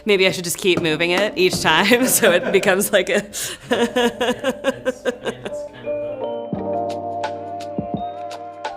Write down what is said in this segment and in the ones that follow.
Maybe I should just keep moving it each time so it becomes like a...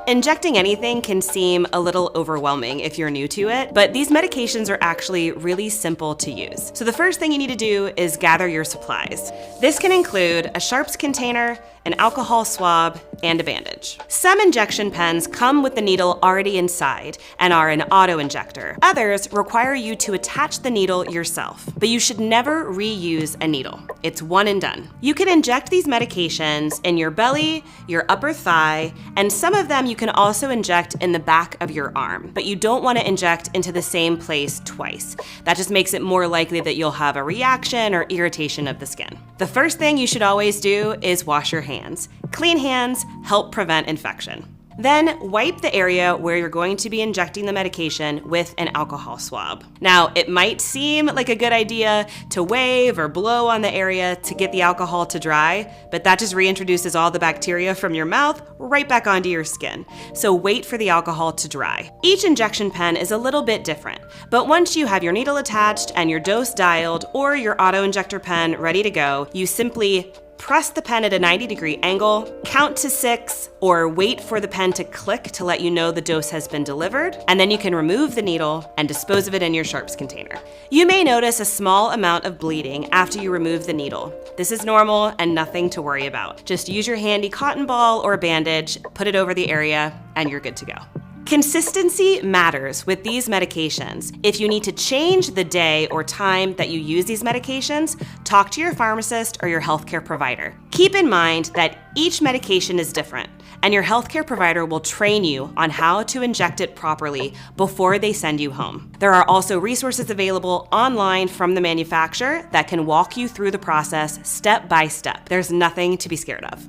Injecting anything can seem a little overwhelming if you're new to it, but these medications are actually really simple to use. So the first thing you need to do is gather your supplies. This can include a sharps container, an alcohol swab, and a bandage. Some injection pens come with the needle already inside and are an auto-injector. Others require you to attach the needle yourself, but you should never reuse a needle. It's one and done. You can inject these medications in your belly, your upper thigh, and some of them you can also inject in the back of your arm, but you don't want to inject into the same place twice. That just makes it more likely that you'll have a reaction or irritation of the skin. The first thing you should always do is wash your hands. Clean hands help prevent infection. Then wipe the area where you're going to be injecting the medication with an alcohol swab. Now, it might seem like a good idea to wave or blow on the area to get the alcohol to dry, but that just reintroduces all the bacteria from your mouth right back onto your skin. So wait for the alcohol to dry. Each injection pen is a little bit different, but once you have your needle attached and your dose dialed or your auto-injector pen ready to go, you simply press the pen at a 90-degree angle, count to 6, or wait for the pen to click to let you know the dose has been delivered, and then you can remove the needle and dispose of it in your sharps container. You may notice a small amount of bleeding after you remove the needle. This is normal and nothing to worry about. Just use your handy cotton ball or a bandage, put it over the area, and you're good to go. Consistency matters with these medications. If you need to change the day or time that you use these medications, talk to your pharmacist or your healthcare provider. Keep in mind that each medication is different, and your healthcare provider will train you on how to inject it properly before they send you home. There are also resources available online from the manufacturer that can walk you through the process step by step. There's nothing to be scared of.